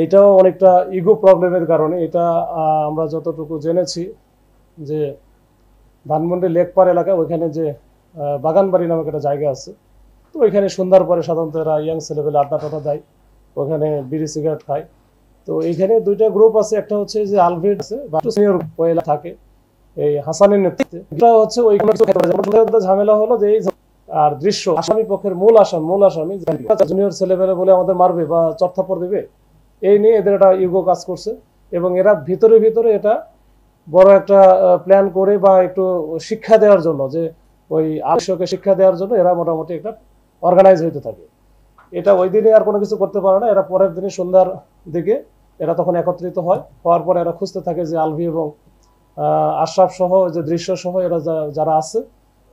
এটাও অনেকটা ইগো প্রবলেমের কারণে। এটা আমরা যতটুকু জেনেছি যে ধানমন্ডি লেকপার এলাকায় ওইখানে যে বাগানবাড়ি নামক একটা জায়গা আছে, তো ওইখানে সন্ধ্যার পরে সাধারণত এরা ইয়াং ছেলেপেলে আড্ডা টাড্ডা দেয়, ওখানে বিড়ি সিগারেট খায়। তো এইখানে দুইটা গ্রুপ আছে, একটা হচ্ছে যে আলভিড আছে বা সিনিয়র পয়লা থাকে এই হাসানের নেতৃত্বে, এটা হচ্ছে ওই ঝামেলা হলো যে এই আর দৃশ্য আসামি পক্ষের মূল আসামি জুনিয়র ছেলেপেলে বলে আমাদের মারবে বা চর্থাপর দেবে, এই নিয়ে এদের একটা ইগো কাজ করছে। এবং এরা ভিতরে ভিতরে এটা বড় একটা প্ল্যান করে বা একটু শিক্ষা দেওয়ার জন্য, যে ওই আবশ্যকে শিক্ষা দেওয়ার জন্য এরা মোটামুটি একটা অর্গানাইজ হইতে থাকে। এটা ওই দিনে আর কোনো কিছু করতে পারে না, এরা পরের দিনে সন্ধ্যার দিকে এরা তখন একত্রিত হওয়ার পরে এরা খুঁজতে থাকে যে আলভি এবং আশরাফ সহ যে দৃশ্য সহ এরা যারা আছে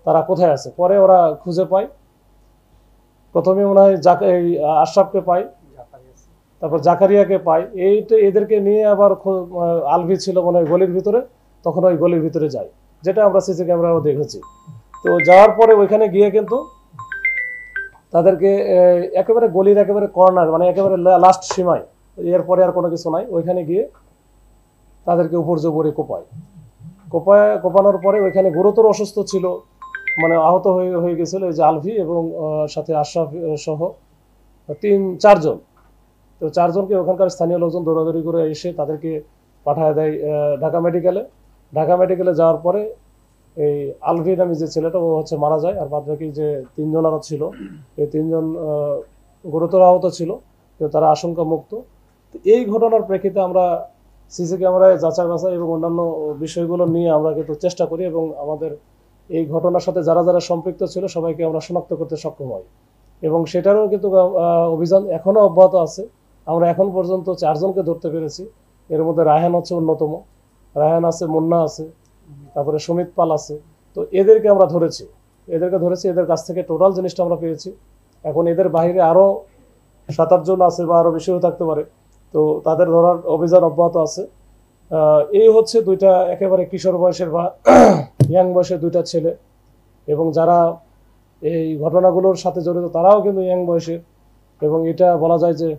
তারা কোথায় আছে। পরে ওরা খুঁজে পায়, প্রথমে মনে হয় এই আশরাফকে পায়, তারপর জাকারিয়াকে পায়। এইটা এদেরকে নিয়ে আবার আলভি ছিল মনে হয় গলির ভিতরে, তখন ওই গলির ভিতরে যায়, যেটা আমরা সিসি ক্যামেরাও দেখেছি। তো যাওয়ার পরে ওইখানে গিয়ে কিন্তু তাদেরকে একেবারে গলির একেবারে কর্নার, মানে একেবারে লাস্ট সীমায়, এরপরে আর কোনো কিছু নাই, ওইখানে গিয়ে তাদেরকে উপর্যুপরি কোপানোর পরে ওইখানে গুরুতর অসুস্থ ছিল, মানে আহত হয়ে গেছিল এই যে আলভি এবং সাথে আশরাফ সহ 4জন। তো 4জনকে ওখানকার স্থানীয় লোকজন দৌড়াদৌড়ি করে এসে তাদেরকে পাঠায় দেয় ঢাকা মেডিকেলে। যাওয়ার পরে এই আলভি নামে যে ছেলেটা ও হচ্ছে মারা যায়, আর বাদ বাকি যে 3জন আরো ছিল, এই 3জন গুরুতর আহত ছিল, কিন্তু তারা আশঙ্কা মুক্ত। এই ঘটনার প্রেক্ষিতে আমরা সিসি ক্যামেরায় যাচাই বাছাই এবং অন্যান্য বিষয়গুলো নিয়ে আমরা কিন্তু চেষ্টা করি, এবং আমাদের এই ঘটনার সাথে যারা যারা সম্পৃক্ত ছিল সবাইকে আমরা শনাক্ত করতে সক্ষম হই, এবং সেটারও কিন্তু অভিযান এখনো অব্যাহত আছে। আমরা এখন পর্যন্ত 4জনকে ধরতে পেরেছি, এর মধ্যে রায়হান হচ্ছে অন্যতম, রায়হান আছে, মুন্না আছে, তারপরে সুমিত পাল আছে। তো এদেরকে আমরা ধরেছি, এদের কাছ থেকে টোটাল জিনিসটা আমরা পেয়েছি। এখন এদের বাইরে আরও 7-8জন আছে বা আরও বেশিও থাকতে পারে, তো তাদের ধরার অভিযান অব্যাহত আছে। এই হচ্ছে দুইটা একেবারে কিশোর বয়সের বা ইয়াং বয়সের দুইটা ছেলে, এবং যারা এই ঘটনাগুলোর সাথে জড়িত তারাও কিন্তু ইয়াং বয়সের। এবং এটা বলা যায় যে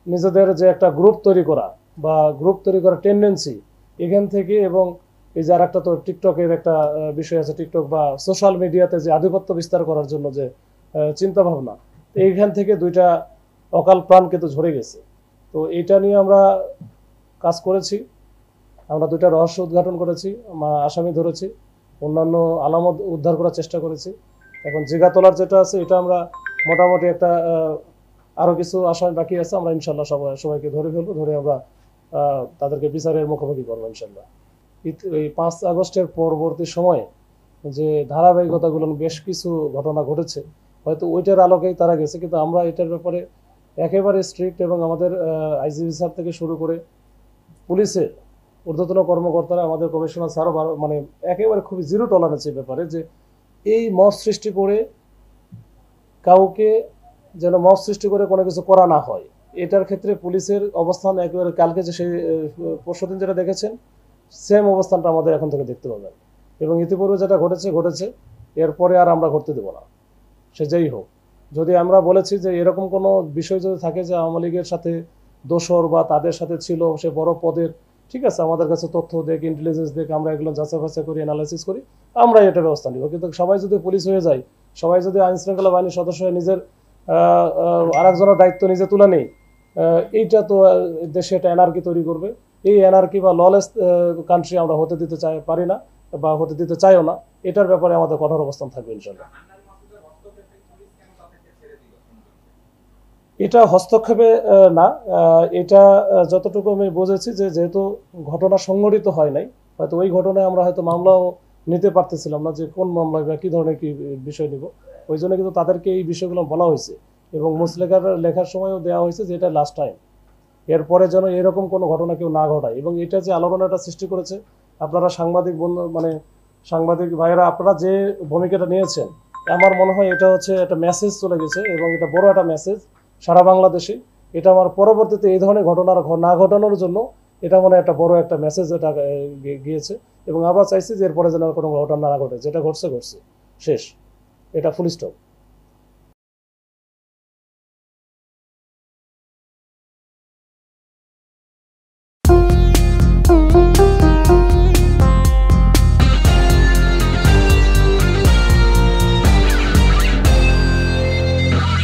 নিজেদের যে একটা গ্রুপ তৈরি করা টেন্ডেন্সি এখান থেকে, এবং এই যে আর একটা তো টিকটকের একটা বিষয় আছে, টিকটক বা সোশ্যাল মিডিয়াতে যে আধিপত্য বিস্তার করার জন্য যে চিন্তা ভাবনা, এইখান থেকে দুইটা অকাল প্রাণ কিন্তু ঝরে গেছে। তো এইটা নিয়ে আমরা কাজ করেছি, আমরা দুইটা রহস্য উদ্ঘাটন করেছি, আসামি ধরেছি, অন্যান্য আলামত উদ্ধার করার চেষ্টা করেছি। এখন জিগা তোলার যেটা আছে এটা আমরা মোটামুটি একটা আরও কিছু আসামি বাকি আছে, আমরা ইনশাল্লাহ সবাইকে ধরে ফেলবো, ধরে আমরা তাদেরকে বিচারের মুখোমুখি করবো ইনশাল্লাহ। এই 5 আগস্টের পরবর্তী সময়ে যে ধারাবাহিকতাগুলো বেশ কিছু ঘটনা ঘটেছে, হয়তো ওইটার আলোকেই তারা গেছে, কিন্তু আমরা এটার ব্যাপারে একেবারে স্ট্রিক্ট, এবং আমাদের আইজিপি স্যার থেকে শুরু করে পুলিশের ঊর্ধ্বতন কর্মকর্তারা, আমাদের কমিশনার স্যারও মানে একেবারে খুবই জিরো টলারেন্সের ব্যাপারে, যে এই মব সৃষ্টি করে কাউকে যেন মব সৃষ্টি করে কোনো কিছু করা না হয়, এটার ক্ষেত্রে পুলিশের অবস্থান একেবারে কালকে যে সেই পরশুদিন যেটা দেখেছেন সেম অবস্থানটা আমাদের এখন থেকে দেখতে পাবেন। এবং ইতিপূর্বে যেটা ঘটেছে এরপরে আর আমরা ঘটতে দেবো না, সে যেই হোক। যদি আমরা বলেছি যে এরকম কোনো বিষয় যদি থাকে যে আওয়ামী লীগের সাথে দোসর বা তাদের সাথে ছিল, সে বড় পদের, ঠিক আছে, আমাদের কাছে তথ্য দেখ, ইন্টেলিজেন্স দেখ, আমরা এগুলো যাচাই বাছাই করি, অ্যানালাইসিস করি, আমরা এটা ব্যবস্থা নিব। কিন্তু সবাই যদি পুলিশ হয়ে যায়, সবাই যদি আইন শৃঙ্খলা বাহিনীর সদস্য হয়ে নিজের আরেকজনের দায়িত্ব নিজে তুলে নেই, এইটা তো দেশে একটা এনার্কি তৈরি করবে। এই এনার্কি বা ললেস কান্ট্রি আমরা হতে দিতে পারি না বা হতে দিতে চাইও না। এটার ব্যাপারে আমাদের কঠোর অবস্থান থাকবে ইনশাল্লাহ। এটা হস্তক্ষেপে না, এটা যতটুকু আমি বুঝেছি যে যেহেতু ঘটনা সংঘটিত হয় নাই, হয়তো ওই ঘটনায় আমরা হয়তো মামলাও নিতে পারতেছিলাম না, যে কোন মামলায় বা কী ধরনের কি বিষয় নিব, ওই জন্য কিন্তু তাদেরকে এই বিষয়গুলো বলা হয়েছে, এবং লেখার সময়ও দেওয়া হয়েছে যে এটা লাস্ট টাইম, এরপরে যেন এরকম কোনো ঘটনা কেউ না ঘটায়। এবং এটা যে আলোড়নটা সৃষ্টি করেছে, আপনারা সাংবাদিক বন্ধু, মানে সাংবাদিক ভাইয়েরা, আপনারা যে ভূমিকাটা নিয়েছেন, আমার মনে হয় এটা হচ্ছে একটা মেসেজ চলে গেছে, এবং এটা বড় একটা মেসেজ সারা বাংলাদেশে। এটা আমার পরবর্তীতে এই ধরনের ঘটনা না ঘটানোর জন্য এটা মনে একটা বড় একটা মেসেজ এটা গিয়েছে, এবং আমরা চাইছি যে এরপরে যেন কোনো ঘটনা না ঘটে, যেটা ঘটছে শেষ, এটা ফুল স্টপ।